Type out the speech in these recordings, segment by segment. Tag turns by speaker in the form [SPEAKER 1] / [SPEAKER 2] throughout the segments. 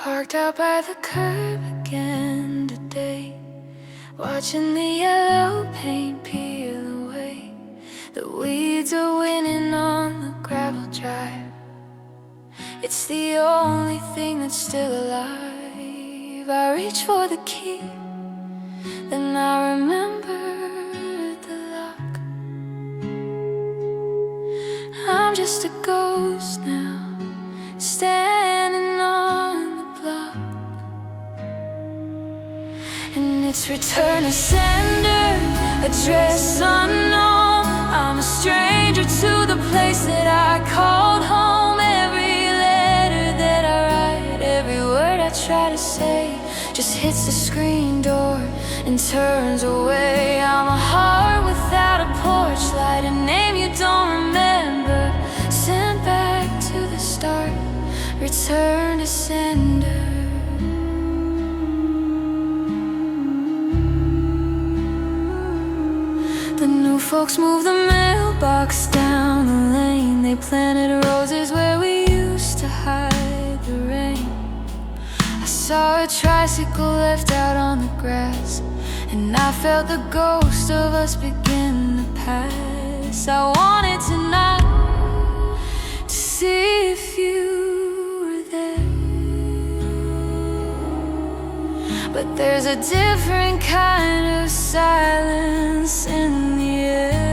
[SPEAKER 1] Parked out by the curb again today, watching the yellow paint peel away. The weeds are winning on the gravel drive. It's the only thing that's still alive. I reach for the key, then I remember the lock. I'm just a ghost now, standing on the block. And it's return to sender, address unknown. I'm a stranger to the place that I called home. Every letter that I write, every word I try to say, just hits the screen door and turns away. I'm a heart without a porch light, a name you don't remember, sent back to the start, return to sender. The new folks moved the mailbox down the lane. They planted roses where we used to hide the rain. I saw a tricycle left out on the grass, and I felt the ghost of us begin to pass. I wanted to knock to see if you were there, but there's a different kind of silence in the air.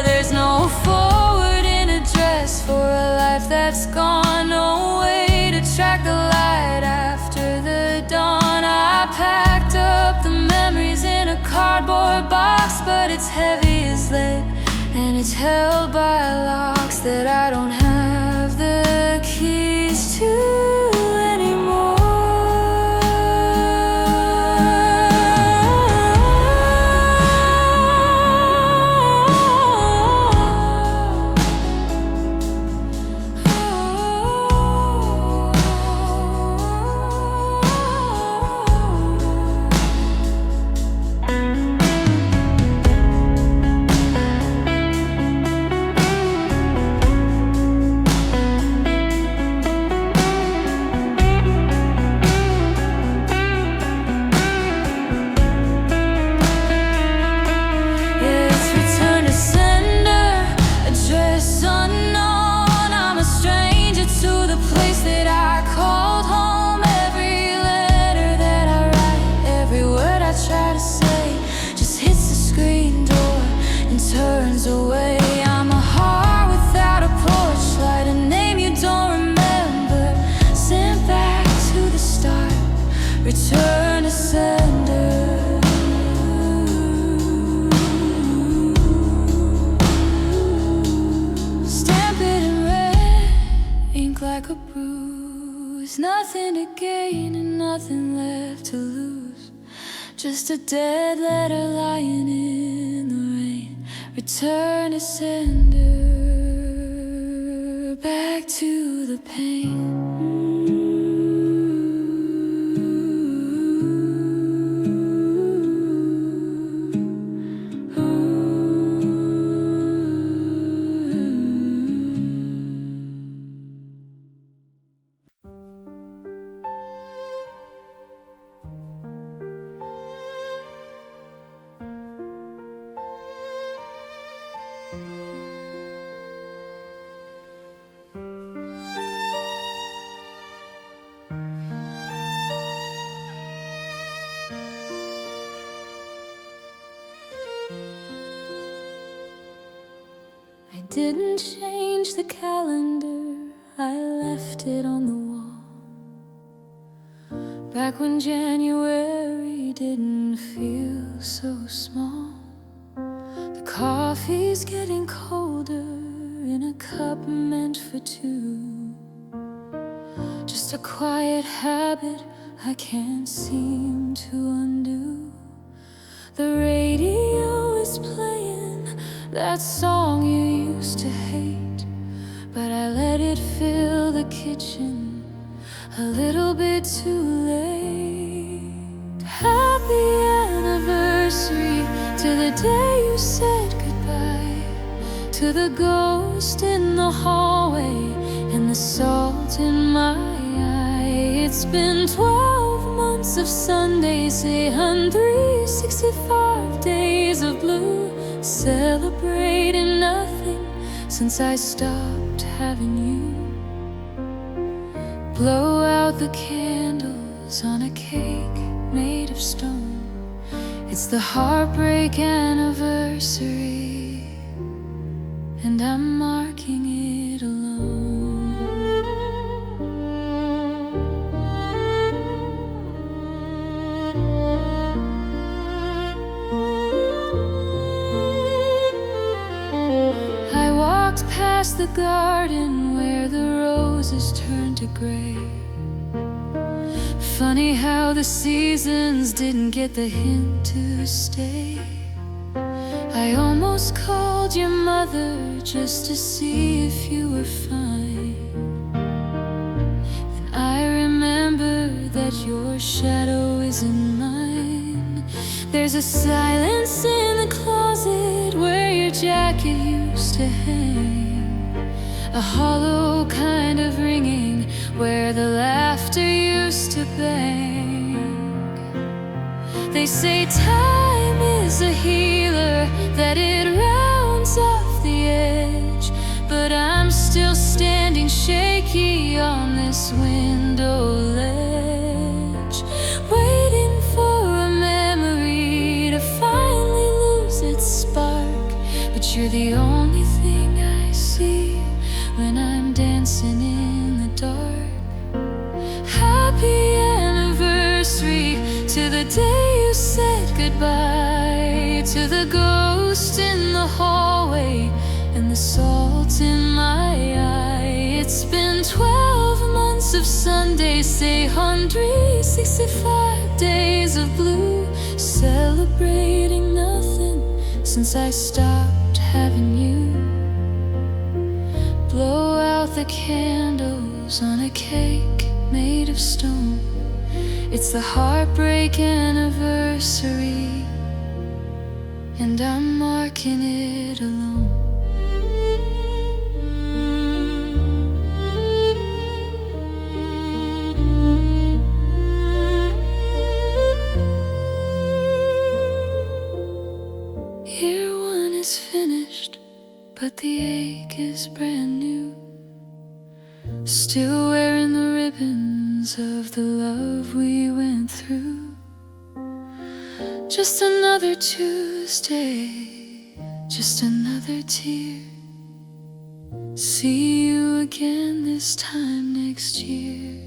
[SPEAKER 1] There's no forwarding address for a life that's gone, no way to track the light after the dawn. I packed up the memories in a cardboard box, but it's heavy as lead, and it's held by locks that I don't have the keys to. Turns away. I'm a heart without a porch light, a name you don't remember, sent back to the start, return to sender. Stamp it in red ink like a bruise. Nothing to gain and nothing left to lose, just a dead letter lying in the rain. Return to sender, back to the pain. Didn't change the calendar, I left it on the wall. Back when January didn't feel so small. The coffee's getting colder in a cup meant for two. Just a quiet habit I can't seem to undo. The radio is playing that song you used to hate, but I let it fill the kitchen a little bit too late. Happy anniversary to the day you said goodbye, to the ghost in the hallway and the salt in my eye. It's been 12 months of Sundays, 365 days of blue, celebrating nothing since I stopped having you. Blow out the candles on a cake made of stone. It's the heartbreak anniversary, and I'm marking it alone. I walked past the garden where the roses turned to gray. Funny how the seasons didn't get the hint to stay. I almost called your mother just to see if you were fine. And I remember that your shadow isn't mine. There's a silence in the closet where your jacket used to hang, a hollow kind of ringing where the laughter used to bang. They say time is a healer, that it rounds off the edge, but I'm still standing shaky on this window ledge, waiting for a memory to finally lose its spark. But you're the only thing I see when I'm dancing in the dark. Happy anniversary to the day you said goodbye, to the ghost in the hallway and the salt in my eye. It's been 12 months of Sundays, 365 days of blue, celebrating nothing since I stopped having you. Blow out the candles on a cake made of stone. It's the heartbreak anniversary, and I'm marking it alone. Year one is finished, but the ache is brand new. Still wearing the ribbons of the love we went through. Just another Tuesday, just another tear. See you again this time next year,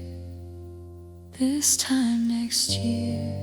[SPEAKER 1] this time next year.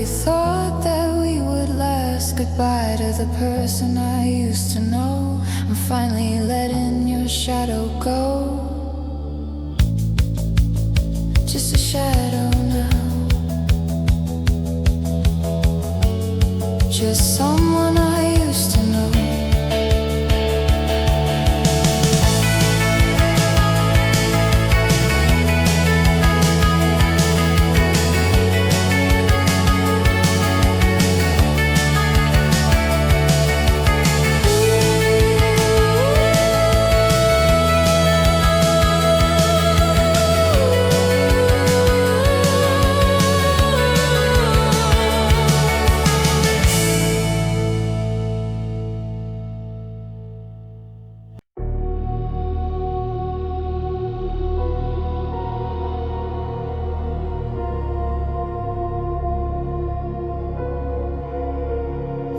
[SPEAKER 1] thought that we would last. Goodbye to the person I used to know. I'm finally letting your shadow go. Just a shadow now. Just someone I used to know.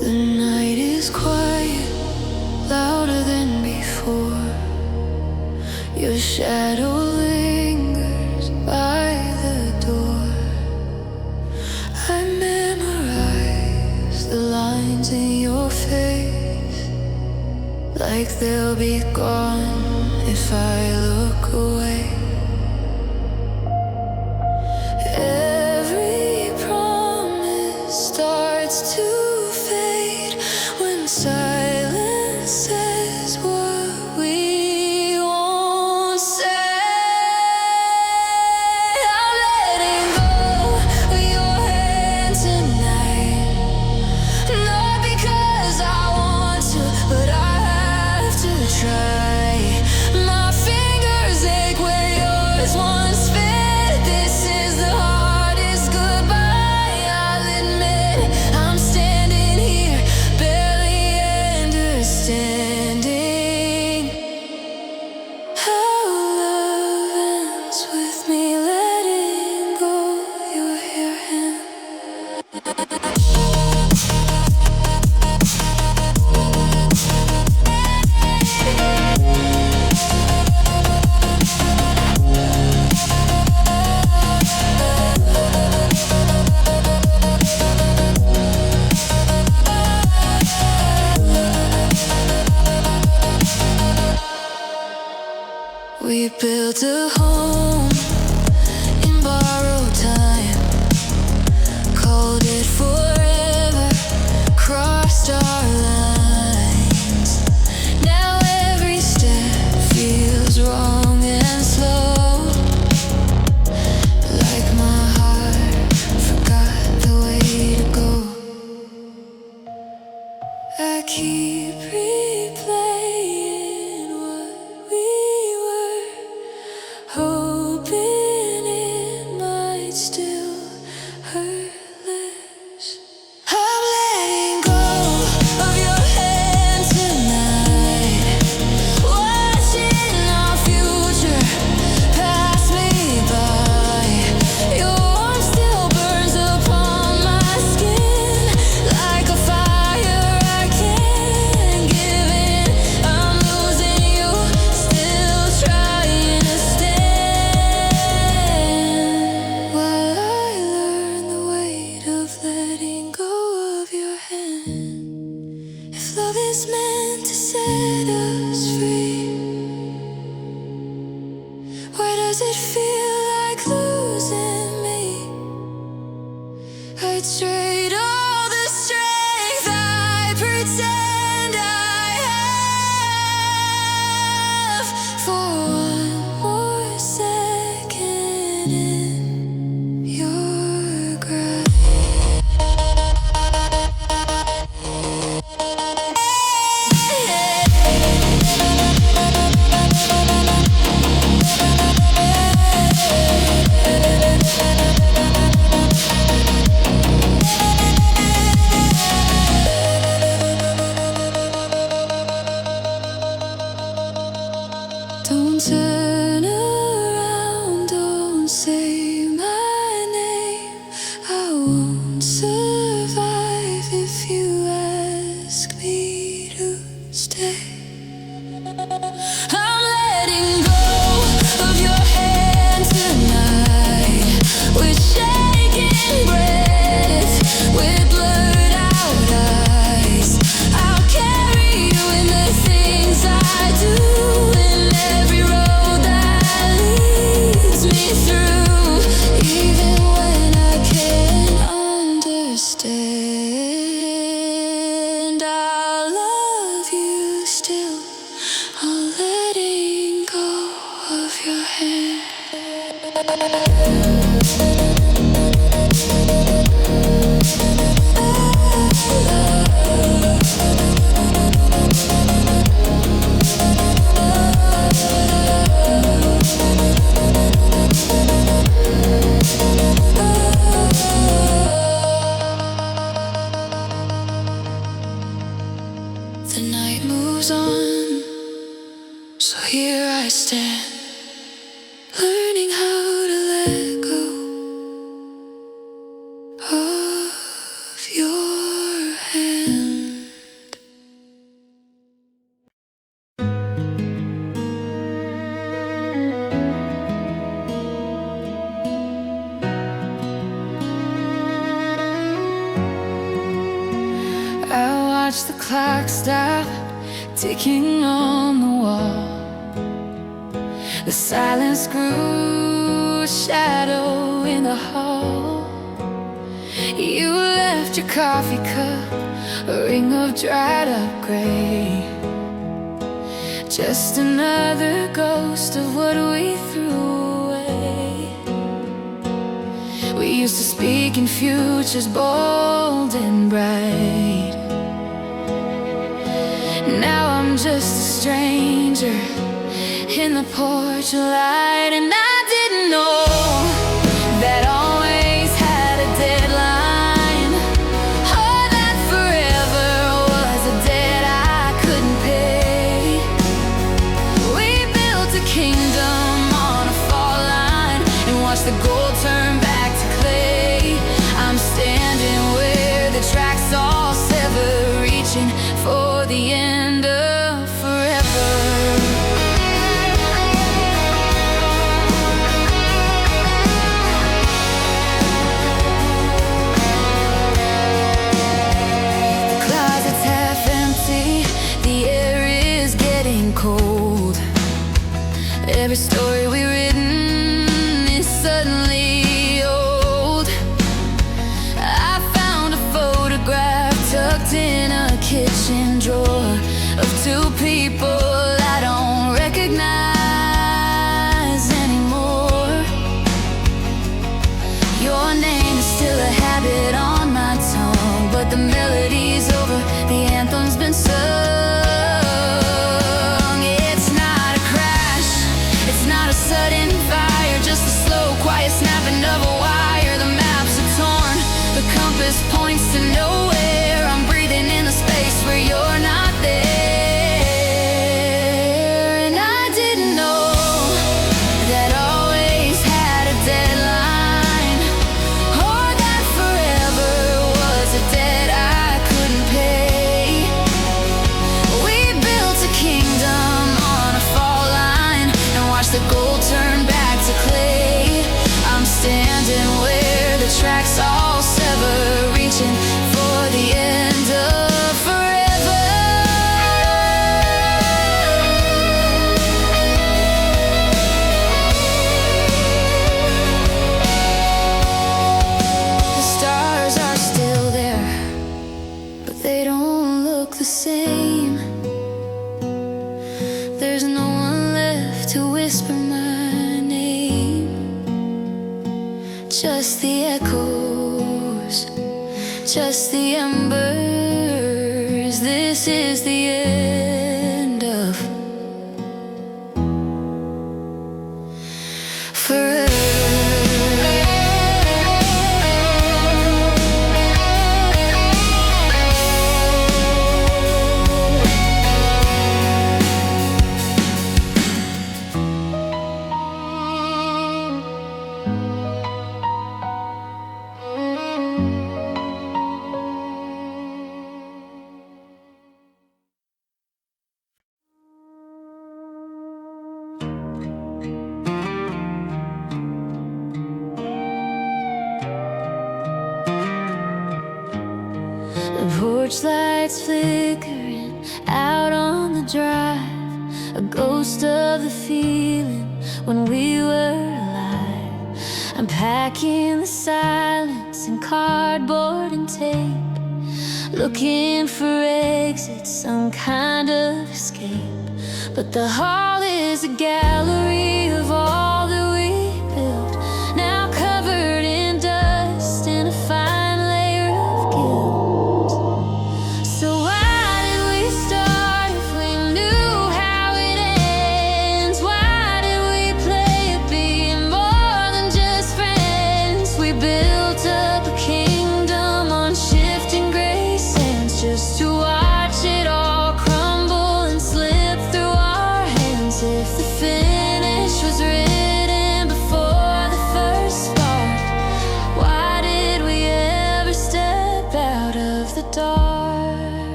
[SPEAKER 1] The night is quiet, louder than before. Your shadow lingers by the door. I memorize the lines in your face, like they'll be gone if I look away. Every promise starts to silence says what we won't say. I'm letting go of your hand tonight. Not because I want to, but I have to try. My fingers ache where yours once fit. This is the hardest goodbye I'll admit. I'm standing here, standing. How love ends with me letting go your hand. We built a home in borrowed time, called it forever, crossed our lines. Now every step feels wrong and slow, like my heart forgot the way to go. I keep replaying what we were, hoping it might still hurt less. I'm letting go of your hand tonight, watching our future pass me by. Your warmth still burns upon my skin, like a fire I can't give in. I'm losing you, still trying to stand, while I learn the weight of letting go of your hand. If love is meant to set us free, why does it feel like losing me? I'd trade all the strength I pretend I have for one more second in your grasp. The night moves on, so here I stand, learning how to let go of your hand. I watch the clock stop ticking on the wall. The silence grew a shadow in the hall. You left your coffee cup, a ring of dried up gray, just another ghost of what we threw away. We used to speak in futures bold and bright. Now I'm just a stranger in the porch light, and I didn't know that always had a deadline, or that forever was a debt I couldn't pay. We built a kingdom on a fall line and watched the gold turn back to clay. I'm standing where the tracks all sever, reaching for the end of forever. The closet's half empty, the air is getting cold. Every story we've written is suddenly old. I found a photograph tucked in a kitchen drawer of two people I don't recognize anymore. Your name is still a habit on my tongue, but the melody's over, the anthem's been sung. It's not a crash, it's not a sudden fire, just a slow, quiet snapping of a wire. The maps are torn, the compass points to nowhere. I'm breathing in a space where you're not there. And I didn't know that always had a deadline, or that forever was a debt I couldn't pay. We built a kingdom on a fall line and watched the gold turn back to clay. I'm standing where the tracks all sever, reaching for the end of forever. The stars are still there, but they don't look the same. There's no one left to whisper my name, just the echoes, just the embers. This is the end of forever. The porch lights flickering out on the drive, a ghost of the feeling when we were alive. I'm packing the silence in cardboard and tape, looking for exits, some kind of escape. But the hall is a gallery of all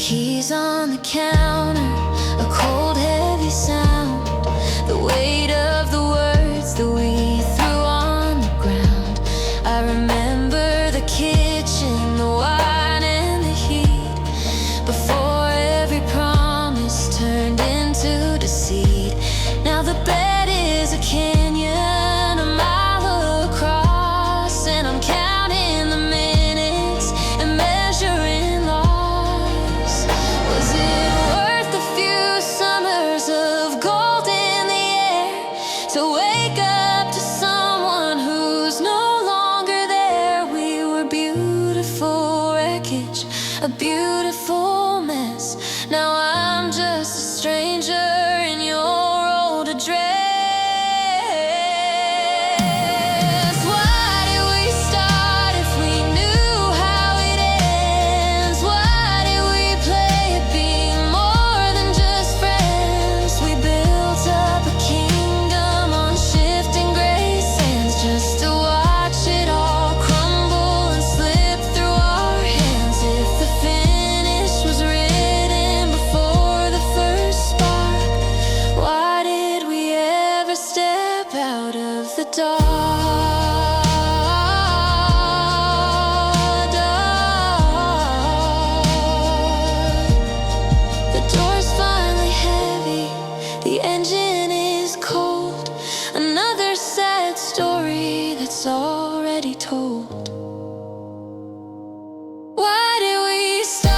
[SPEAKER 1] Keys on the counter, a cold heavy sound, the weight of the words that we threw on the ground. I remember the kitchen, the wine and the heat, before every promise turned into deceit. Now the bed is a canyon, a mile across, and I'm counting the minutes and measuring loss. Was it worth a few summers of gold in the air to wake up to someone who's no longer there? We were beautiful wreckage, a beautiful mess. Now I'm just a stranger in your old address. Why did we start if we knew how it ends? Why did we play at being more than just friends? We built up a kingdom on shifting gray sands, just to watch it all crumble and slip through our hands. If the finish was written before the first spark, why did we ever step out of the dark? The door's finally heavy, the engine is cold. Another sad story that's already told. Why did we start?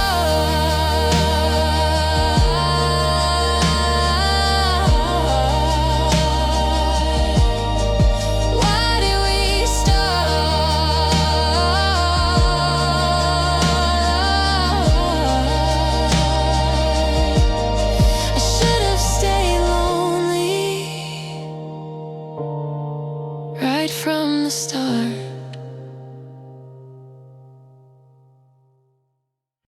[SPEAKER 1] Why did we start? I should have stayed lonely right from the start.